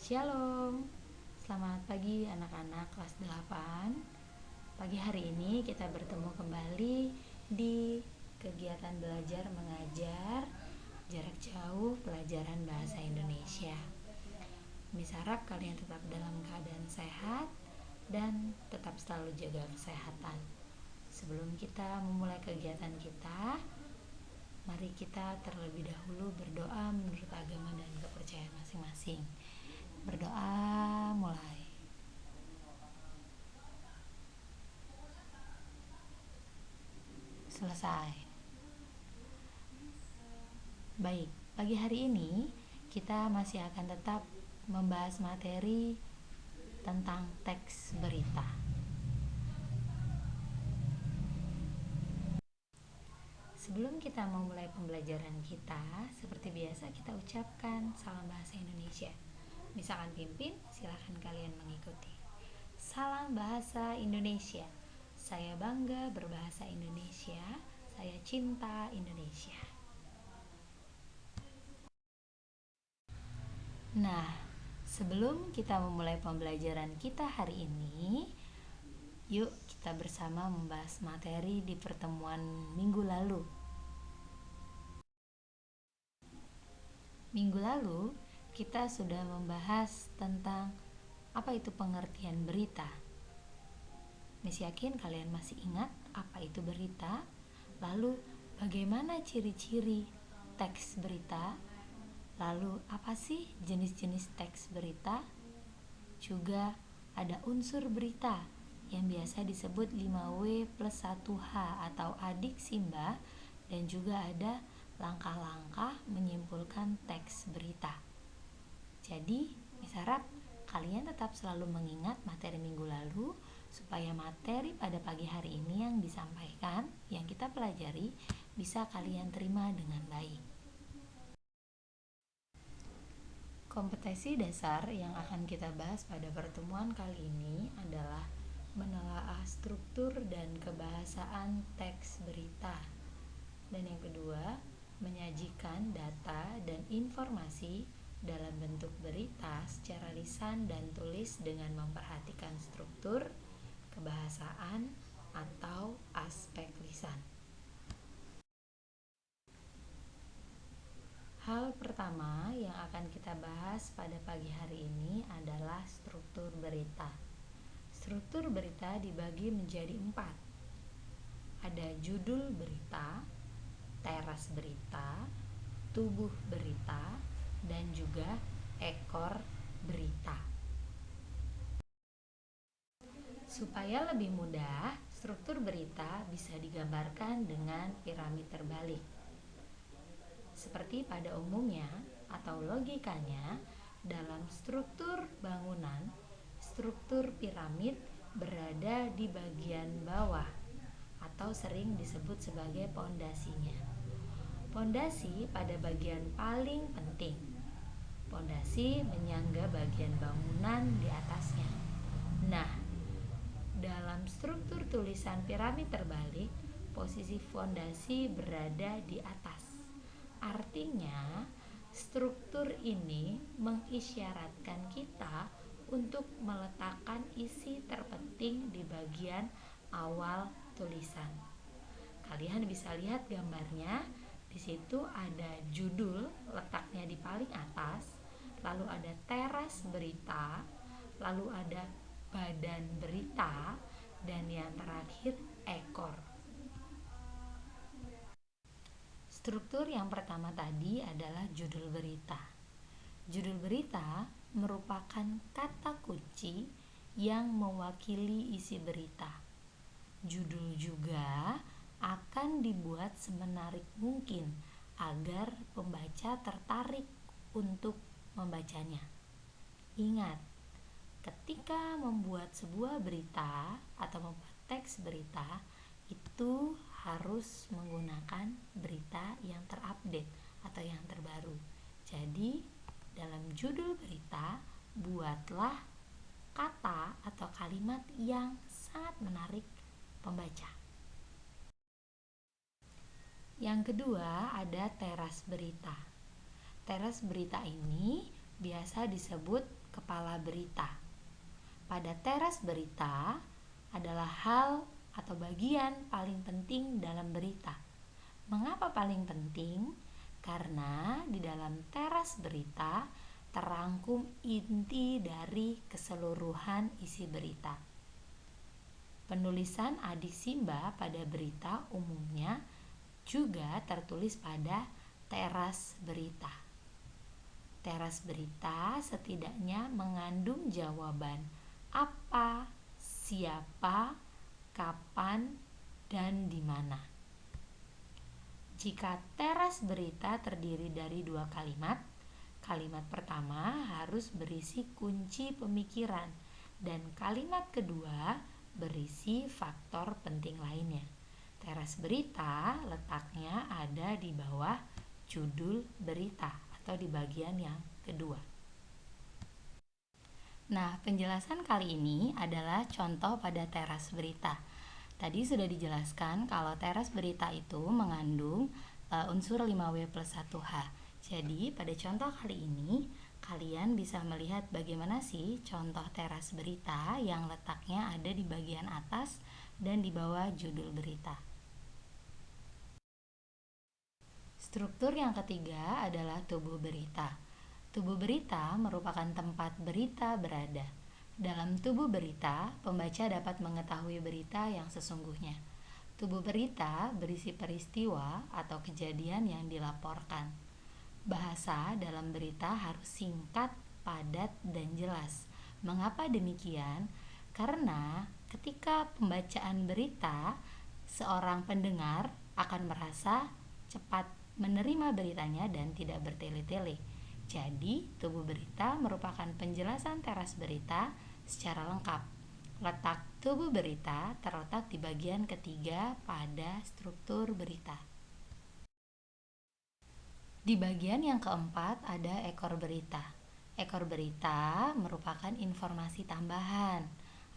Shalom, selamat pagi anak-anak kelas 8. Pagi hari ini kita bertemu kembali di kegiatan belajar mengajar jarak jauh pelajaran bahasa Indonesia. Bisa harap kalian tetap dalam keadaan sehat dan tetap selalu jaga kesehatan. Sebelum kita memulai kegiatan kita, mari kita terlebih dahulu berdoa menurut agama dan kepercayaan masing-masing. Berdoa mulai. Selesai. Baik, pagi hari ini kita masih akan tetap membahas materi tentang teks berita. Sebelum kita memulai pembelajaran kita, seperti biasa kita ucapkan salam bahasa Indonesia. Misalkan pimpin, silakan kalian mengikuti. Salam bahasa Indonesia. Saya bangga berbahasa Indonesia. Saya cinta Indonesia. Nah, sebelum kita memulai pembelajaran kita hari ini, yuk kita bersama membahas materi di pertemuan minggu lalu. Minggu lalu kita sudah membahas tentang apa itu pengertian berita. Miss yakin kalian masih ingat apa itu berita? Lalu bagaimana ciri-ciri teks berita? Lalu apa sih jenis-jenis teks berita? Juga ada unsur berita yang biasa disebut 5W plus 1H atau adik Simba, dan juga ada langkah-langkah menyimpulkan teks berita. Jadi, Miss harap kalian tetap selalu mengingat materi minggu lalu supaya materi pada pagi hari ini yang disampaikan, yang kita pelajari, bisa kalian terima dengan baik. Kompetensi dasar yang akan kita bahas pada pertemuan kali ini adalah menelaah struktur dan kebahasaan teks berita. Dan yang kedua, menyajikan data dan informasi dalam bentuk berita secara lisan dan tulis dengan memperhatikan struktur, kebahasaan, atau aspek lisan. Hal pertama yang akan kita bahas pada pagi hari ini adalah struktur berita. Struktur berita dibagi menjadi 4. Ada judul berita, teras berita, tubuh berita, dan juga ekor berita. Supaya lebih mudah, struktur berita bisa digambarkan dengan piramid terbalik. Seperti pada umumnya atau logikanya, dalam struktur bangunan, struktur piramid berada di bagian bawah atau sering disebut sebagai pondasinya. Pondasi pada bagian paling penting. Pondasi menyangga bagian bangunan di atasnya. Nah, dalam struktur tulisan piramid terbalik, posisi fondasi berada di atas. Artinya, struktur ini mengisyaratkan kita untuk meletakkan isi terpenting di bagian awal tulisan. Kalian bisa lihat gambarnya. Di situ ada judul, letaknya di paling atas, lalu ada teras berita, lalu ada badan berita, dan yang terakhir ekor. Struktur yang pertama tadi adalah judul berita. Judul berita merupakan kata kunci yang mewakili isi berita. Judul juga akan dibuat semenarik mungkin agar pembaca tertarik untuk membacanya. Ingat, ketika membuat sebuah berita atau membuat teks berita, itu harus menggunakan berita yang terupdate atau yang terbaru. Jadi, dalam judul berita, buatlah kata atau kalimat yang sangat menarik pembaca. Yang kedua ada teras berita. Teras berita ini biasa disebut kepala berita. Pada teras berita adalah hal atau bagian paling penting dalam berita. Mengapa paling penting? Karena di dalam teras berita terangkum inti dari keseluruhan isi berita. Penulisan Adik Simba pada berita umumnya juga tertulis pada teras berita. Teras berita setidaknya mengandung jawaban apa, siapa, kapan, dan di mana. Jika teras berita terdiri dari 2 kalimat, kalimat pertama harus berisi kunci pemikiran dan kalimat kedua berisi faktor penting lainnya. Teras berita letaknya ada di bawah judul berita atau di bagian yang kedua. Nah, penjelasan kali ini adalah contoh pada teras berita. Tadi sudah dijelaskan kalau teras berita itu mengandung unsur 5W+1H. Jadi, pada contoh kali ini, kalian bisa melihat bagaimana sih contoh teras berita yang letaknya ada di bagian atas dan di bawah judul berita. Struktur yang ketiga adalah tubuh berita. Tubuh berita merupakan tempat berita berada. Dalam tubuh berita, pembaca dapat mengetahui berita yang sesungguhnya. Tubuh berita berisi peristiwa atau kejadian yang dilaporkan. Bahasa dalam berita harus singkat, padat, dan jelas. Mengapa demikian? Karena ketika pembacaan berita, seorang pendengar akan merasa cepat menerima beritanya dan tidak bertele-tele. Jadi, tubuh berita merupakan penjelasan teras berita secara lengkap. Letak tubuh berita terletak di bagian ketiga pada struktur berita. Di bagian yang keempat ada ekor berita. Ekor berita merupakan informasi tambahan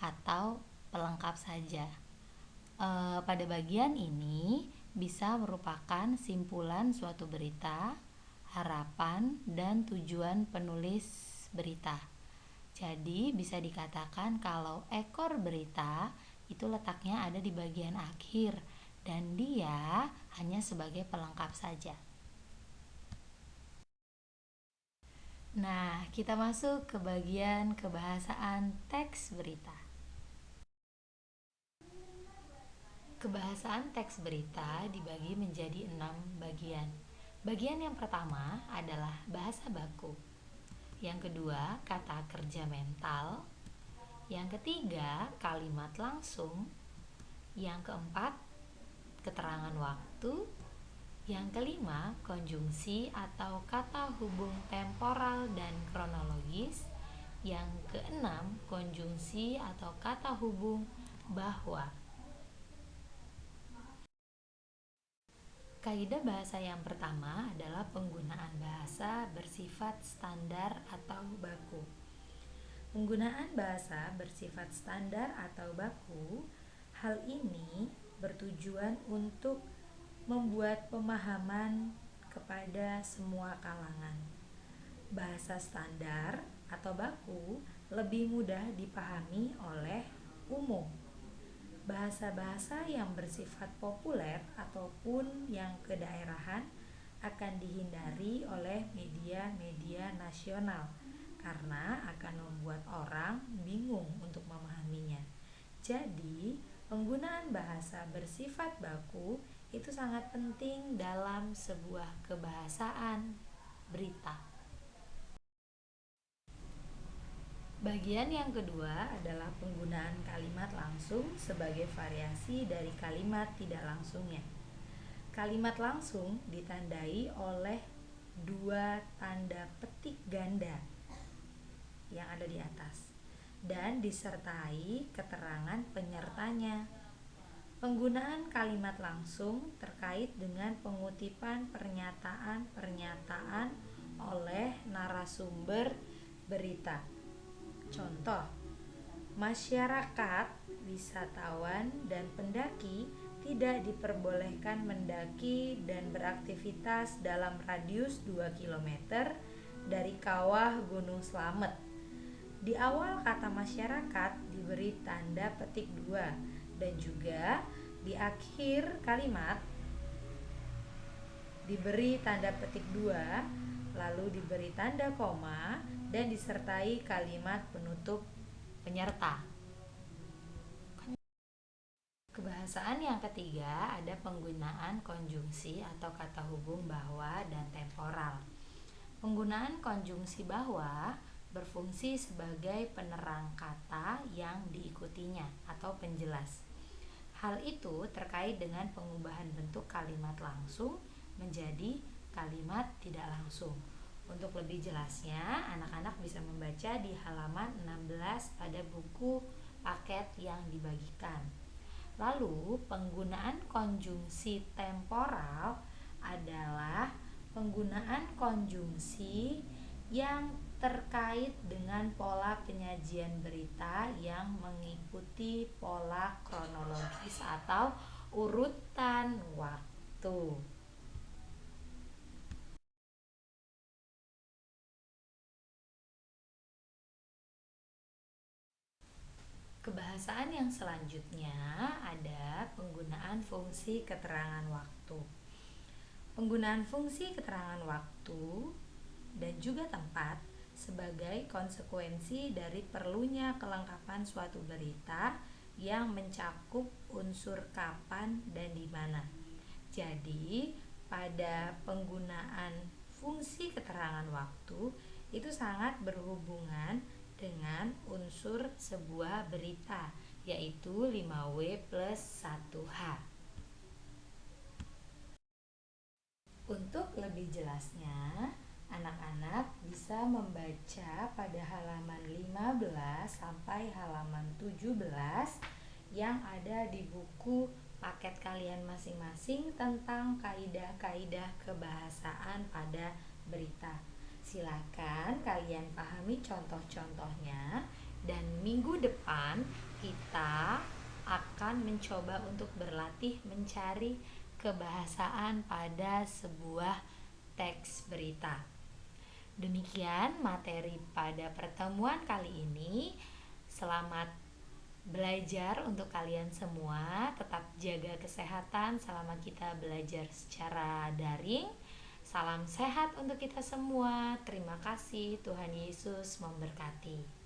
atau pelengkap saja. Pada bagian ini bisa merupakan simpulan suatu berita, harapan, dan tujuan penulis berita. Jadi bisa dikatakan kalau ekor berita itu letaknya ada di bagian akhir dan dia hanya sebagai pelengkap saja. Nah, kita masuk ke bagian kebahasaan teks berita. Kebahasaan teks berita dibagi menjadi 6 bagian. Bagian yang pertama adalah bahasa baku. Yang kedua, kata kerja mental. Yang ketiga, kalimat langsung. Yang keempat, keterangan waktu. Yang kelima, konjungsi atau kata hubung temporal dan kronologis. Yang keenam, konjungsi atau kata hubung bahwa. Kaidah bahasa yang pertama adalah penggunaan bahasa bersifat standar atau baku. Penggunaan bahasa bersifat standar atau baku, hal ini bertujuan untuk membuat pemahaman kepada semua kalangan. Bahasa standar atau baku lebih mudah dipahami oleh umum. Bahasa-bahasa yang bersifat populer ataupun yang kedaerahan akan dihindari oleh media-media nasional karena akan membuat orang bingung untuk memahaminya. Jadi, penggunaan bahasa bersifat baku itu sangat penting dalam sebuah kebahasaan berita. Bagian yang kedua adalah penggunaan kalimat langsung sebagai variasi dari kalimat tidak langsungnya. Kalimat langsung ditandai oleh 2 tanda petik ganda yang ada di atas dan disertai keterangan penyertanya. Penggunaan kalimat langsung terkait dengan pengutipan pernyataan-pernyataan oleh narasumber berita. Contoh, masyarakat, wisatawan, dan pendaki tidak diperbolehkan mendaki dan beraktivitas dalam radius 2 km dari kawah Gunung Slamet. Di awal kata masyarakat diberi tanda petik 2 dan juga di akhir kalimat diberi tanda petik 2, lalu diberi tanda koma dan disertai kalimat penutup penyerta. Kebahasaan yang ketiga ada penggunaan konjungsi atau kata hubung bahwa dan temporal. Penggunaan konjungsi bahwa berfungsi sebagai penerang kata yang diikutinya atau penjelas. Hal itu terkait dengan pengubahan bentuk kalimat langsung menjadi kalimat tidak langsung. Untuk lebih jelasnya, anak-anak bisa membaca di halaman 16 pada buku paket yang dibagikan. Lalu, penggunaan konjungsi temporal adalah penggunaan konjungsi yang terkait dengan pola penyajian berita yang mengikuti pola kronologis atau urutan waktu. Kebahasaan yang selanjutnya ada penggunaan fungsi keterangan waktu. Penggunaan fungsi keterangan waktu dan juga tempat sebagai konsekuensi dari perlunya kelengkapan suatu berita yang mencakup unsur kapan dan di mana. Jadi, pada penggunaan fungsi keterangan waktu itu sangat berhubungan dengan unsur sebuah berita, yaitu 5W plus 1H. Untuk lebih jelasnya, anak-anak bisa membaca pada halaman 15 sampai halaman 17 yang ada di buku paket kalian masing-masing tentang kaidah-kaidah kebahasaan pada berita. Silakan kalian pahami contoh-contohnya dan minggu depan kita akan mencoba untuk berlatih mencari kebahasaan pada sebuah teks berita. Demikian materi pada pertemuan kali ini. Selamat belajar untuk kalian semua. Tetap jaga kesehatan selama kita belajar secara daring. Salam sehat untuk kita semua. Terima kasih. Tuhan Yesus memberkati.